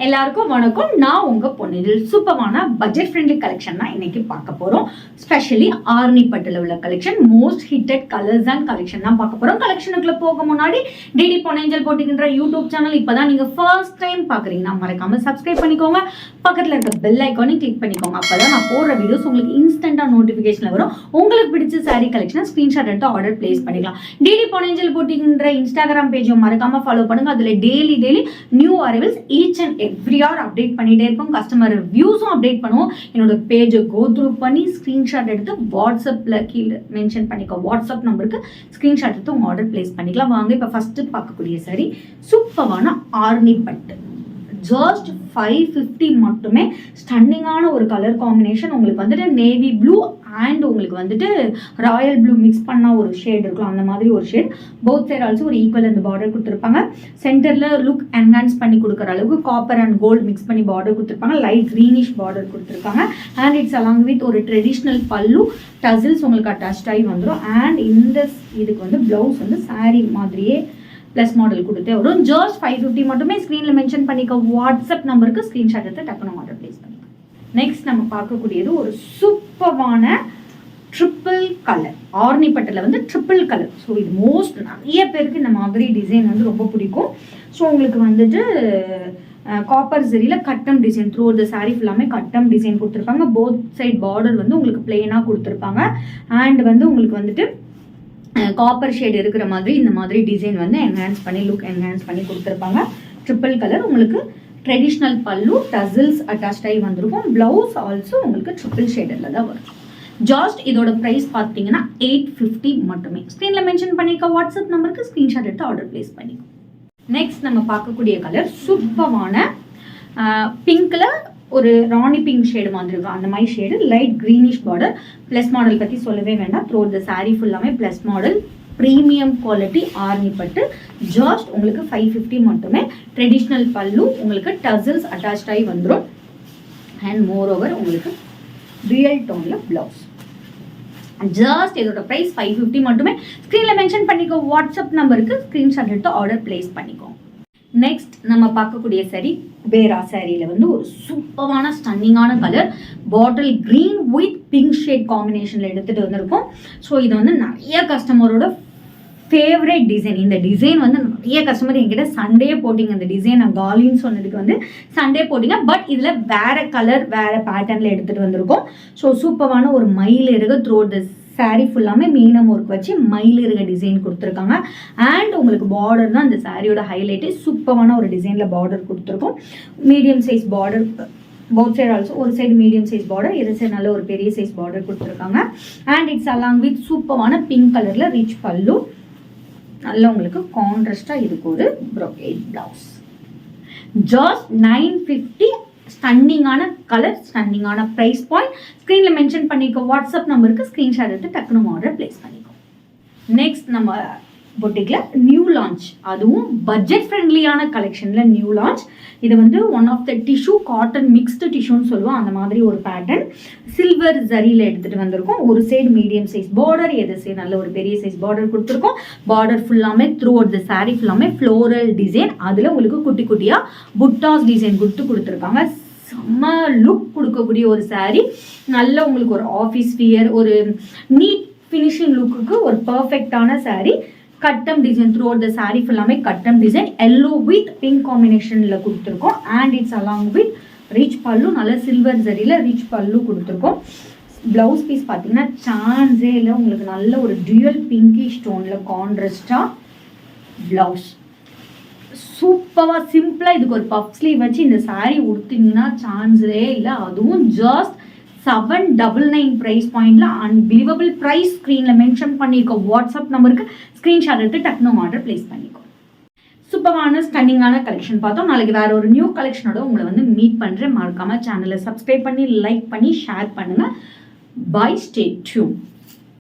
எல்லாருக்கும் வணக்கம். நான் உங்க பொண்ணு. இதில் சூப்பரான பட்ஜெட் ஃப்ரெண்ட்லி கலெக்ஷன் தான் இன்னைக்கு பார்க்க போறோம். ஸ்பெஷலி ஆர்னி பட்டுல உள்ள collection, most hitted colours and collection தான் பார்க்க போறோம். கலெக்ஷனுக்குள்ள போக முன்னாடி டிடி பொன்னேஞ்சல் போட்டிக்கின்ற யூடியூப் சேனல் இப்பதான் நீங்க ஃபர்ஸ்ட் டைம் பாக்குறீங்கன்னா மறக்காம சப்ஸ்கிரைப் பண்ணிக்கோங்க. பக்கத்துல இருக்க பெல் ஐக்கானை கிளிக் பண்ணிக்கோங்க. அப்பதான் நான் போடுற வீடியோஸ் உங்களுக்கு இன்ஸ்டன்டா நோட்டிபிகேஷன்ல வரும். உங்களுக்கு பிடிச்ச சாரி கலெக்ஷன் ஸ்கிரீன்ஷாட் எடுத்து ஆர்டர் பிளேஸ் பண்ணிக்கலாம். டிடி பொன்னேஞ்சல் போட்டிக்கின்ற இன்ஸ்டாகிராம் பேஜும் மறக்காம ஃபாலோ பண்ணுங்க. அதுல daily new arrivals each and every are update பண்ணிட்டே இருப்போம். கஸ்டமர் ரிவ்யூஸும் அப்டேட் பண்ணுவோம். என்னோட பேஜை கோ த்ரூ பண்ணி ஸ்கிரீன்ஷாட் எடுத்து வாட்ஸ்அப்ல கீழே மென்ஷன் பண்ணிக்கோ. வாட்ஸ்அப் நம்பருக்கு ஸ்கிரீன்ஷாட் எடுத்து உங்க ஆர்டர் பிளேஸ் பண்ணிக்கலாம். வாங்க இப்போ ஃபர்ஸ்ட் பார்க்கக்கூடிய சாரி சூப்பரான ஆர்னி பட்டு. ஜஸ்ட் 550 மட்டுமே. ஸ்டன்னிங்கான ஒரு கலர் காம்பினேஷன். உங்களுக்கு வந்துட்டு நேவி ப்ளூ அண்ட் உங்களுக்கு வந்துட்டு ராயல் ப்ளூ மிக்ஸ் பண்ணால் ஒரு ஷேட் இருக்கும், அந்த மாதிரி ஒரு ஷேட். போத் சைட் ஆல்சோ ஒரு ஈக்குவல் அந்த பார்டர் கொடுத்துருப்பாங்க. சென்டரில் லுக் என்ஹான்ஸ் பண்ணி கொடுக்குற அளவுக்கு காப்பர் அண்ட் கோல்டு மிக்ஸ் பண்ணி பார்டர் கொடுத்துருப்பாங்க. லைட் க்ரீனிஷ் பார்டர் கொடுத்துருக்காங்க. அண்ட் இட்ஸ் அலாங் வித் ஒரு ட்ரெடிஷ்னல் பல்லு, டசில்ஸ் உங்களுக்கு அட்டாச் ஆகி வந்துடும். அண்ட் இந்த இதுக்கு வந்து ப்ளவுஸ் வந்து சாரீ மாதிரியே ப்ளஸ் மாடல் கொடுத்தே வரும். ஜஸ்ட் 550 மட்டுமே. ஸ்க்ரீனில் மென்ஷன் பண்ணிக்க வாட்ஸ்அப் நம்பருக்கு ஸ்க்ரீன்ஷாட் எடுத்து டக்குனு ஆர்டர் பிளேஸ் பண்ணிக்கலாம். நெக்ஸ்ட் நம்ம பார்க்கக்கூடியது ஒரு சூப்பரான ட்ரிப்பிள் கலர். ஆர்னி பட்டில் வந்து ட்ரிப்பிள் கலர். ஸோ இது மோஸ்ட் நிறைய பேருக்கு இந்த மாதிரி டிசைன் வந்து ரொம்ப பிடிக்கும். ஸோ உங்களுக்கு வந்துட்டு காப்பர் ஜெரியில் கட்டம் டிசைன் த்ரூ த சாரீ ஃபுல்லாமே கட்டம் டிசைன் கொடுத்துருப்பாங்க. போத் சைட் பார்டர் வந்து உங்களுக்கு பிளெயினாக கொடுத்துருப்பாங்க. அண்ட் வந்து உங்களுக்கு வந்துட்டு காப்பர் ஷேட் இருக்கிற மாதிரி இந்த மாதிரி டிசைன் வந்து என்ஹான்ஸ் பண்ணி லுக் என்ஹான்ஸ் பண்ணி கொடுத்துருப்பாங்க. Triple colour. உங்களுக்கு ட்ரெடிஷ்னல் பல்லு, டசில்ஸ் அட்டாச் ஆகி வந்திருக்கும். ப்ளவுஸ் ஆல்சோ உங்களுக்கு ட்ரிப்பிள் ஷேடில் தான் வரும். ஜஸ்ட் இதோட ப்ரைஸ் பார்த்தீங்கன்னா 850 மட்டுமே. ஸ்க்ரீனில் மென்ஷன் பண்ணிக்க வாட்ஸ்அப் நம்பருக்கு ஸ்க்ரீன்ஷாட் எடுத்து ஆர்டர் பிளேஸ் பண்ணிக்கோ. நெக்ஸ்ட் நம்ம பார்க்கக்கூடிய கலர் சூப்பரான பிங்க்ல ஒரு ராணி பிங்க் ஷேடு மாதிரி இருக்கும். அந்த மாதிரி shade light greenish border. Plus model பற்றி சொல்லவே வேண்டாம். த்ரூ த சாரீ ஃபுல்லாமே plus model. Premium quality Arni பட்டு. ஜஸ்ட் உங்களுக்கு 550 மட்டுமே. ட்ரெடிஷ்னல் பல்லு, உங்களுக்கு டசில்ஸ் அட்டாச் ஆகி வந்துடும். அண்ட் மோர் ஓவர் உங்களுக்கு ரியல் டோன்ல பிளவுஸ். ஜஸ்ட் இதோட ப்ரைஸ் 550 மட்டுமே. ஸ்க்ரீனில் மென்ஷன் பண்ணிக்கோ வாட்ஸ்அப் நம்பருக்கு ஸ்க்ரீன்ஷாட் எடுத்து ஆர்டர் பிளேஸ் பண்ணிக்கோ. நெக்ஸ்ட் நம்ம பார்க்கக்கூடிய சாரி குபேரா சாரியில் வந்து ஒரு சூப்பரான ஸ்டன்னிங்கான கலர். Bottle green with pink shade காம்பினேஷனில் எடுத்துகிட்டு வந்திருக்கோம். ஸோ இது வந்து நிறைய கஸ்டமரோட ஃபேவரட் டிசைன். இந்த டிசைன் வந்து நிறைய கஸ்டமர் என்கிட்ட சண்டே போட்டிங்க. இந்த டிசைன் நான் காலின்னு சொன்னதுக்கு வந்து சண்டே போட்டிங்க. பட் இதில் வேறு கலர் வேறு பேட்டர்னில் எடுத்துகிட்டு வந்திருக்கோம். ஸோ சூப்பரான ஒரு மயில் இருக்க த்ரூ த சாரீ ஃபுல்லாமே மீனம் ஒர்க் வச்சு மயில் இருக்க டிசைன் கொடுத்துருக்காங்க. அண்ட் உங்களுக்கு பார்டர் தான் இந்த சாரியோட ஹைலைட்டே. சூப்பரான ஒரு டிசைனில் பார்டர் கொடுத்துருக்கோம். Medium size border both side also. ஒரு சைடு மீடியம் சைஸ் பார்டர், இது சைடு நல்ல ஒரு பெரிய சைஸ் பார்டர் கொடுத்துருக்காங்க. அண்ட் இட்ஸ் அலாங் வித் சூப்பரான பிங்க் கலரில் ரிச் பல்லு. நல்ல உங்களுக்கு கான்ட்ராஸ்டாக இதுக்கு ஒரு ப்ரோகேட் ப்ளவுஸ். ஜஸ்ட் 950. ஸ்டன்னிங்கான கலர், ஸ்டன்னிங்கான ப்ரைஸ் பாயிண்ட். ஸ்க்ரீனில் மென்ஷன் பண்ணிக்கோ வாட்ஸ்அப் நம்பருக்கு ஸ்க்ரீன்ஷாட் எடுத்து டக்குனு ஆர்டர் பிளேஸ் பண்ணிக்கோ. நெக்ஸ்ட் நம்ம பொட்டிக்கில் நியூ லான்ச், அதுவும் பட்ஜெட் ஃப்ரெண்ட்லியான கலெக்ஷனில் நியூ லான்ச். இது வந்து one of the tissue cotton mixed டிஷ்யூன்னு சொல்லுவோம். அந்த மாதிரி ஒரு பேட்டர்ன் சில்வர் ஜரியில் எடுத்துகிட்டு வந்திருக்கோம். ஒரு சைடு மீடியம் சைஸ் பார்டர், எது சைடு நல்ல ஒரு பெரிய சைஸ் பார்டர் கொடுத்துருக்கோம். பார்டர் ஃபுல்லாமே த்ரூ அவுட் த சாரீ ஃபுல்லாமே ஃப்ளோரல் டிசைன். அதில் உங்களுக்கு குட்டி குட்டியாக புட்டாஸ் டிசைன் கொடுத்துருக்காங்க. செம்ம லுக் கொடுக்கக்கூடிய ஒரு சாரீ. நல்ல உங்களுக்கு ஒரு ஆஃபீஸ் வியர், ஒரு நீட் ஃபினிஷிங் லுக்குக்கு ஒரு பர்ஃபெக்டான சாரீ. கட்டம் design through out the sari ஃபுல்லாமே கட்டம் டிசைன். எல்லோ வித் பிங்க் காம்பினேஷனில் கொடுத்துருக்கோம். And it's along with rich pallu. நல்ல சில்வர் ஜரியில் ரிச் பல்லு கொடுத்துருக்கோம். ப்ளவுஸ் பீஸ் பார்த்தீங்கன்னா சான்ஸே இல்லை. உங்களுக்கு நல்ல ஒரு டியூயல் பிங்கிஷ் டோனில் கான்ட்ராஸ்டாக ப்ளவுஸ். சூப்பராக சிம்பிளாக இதுக்கு ஒரு பஃப் ஸ்லீவ் வச்சு இந்த சாரீ உடுத்திங்கன்னா சான்ஸே இல்லை. அதுவும் ஜஸ்ட் 799 ப்ரைஸ் பாயிண்ட்ல அன்பிலீவபிள் ப்ரைஸ். ஸ்க்ரீனில் மென்ஷன் பண்ணியிருக்க வாட்ஸ்அப் நம்பருக்கு ஸ்க்ரீன்ஷாட் எடுத்து டக்குனு ஆர்டர் பிளேஸ் பண்ணிக்கோ. சூப்பரான ஸ்டன்னிங்கான கலெக்ஷன் பார்த்தோம். நாளைக்கு வேற ஒரு நியூ கலெக்ஷனோட உங்களை வந்து மீட் பண்ணுறேன். மறக்காம சேனலை சப்ஸ்கிரைப் பண்ணி லைக் பண்ணி ஷேர் பண்ணுங்க. Bye, stay tune.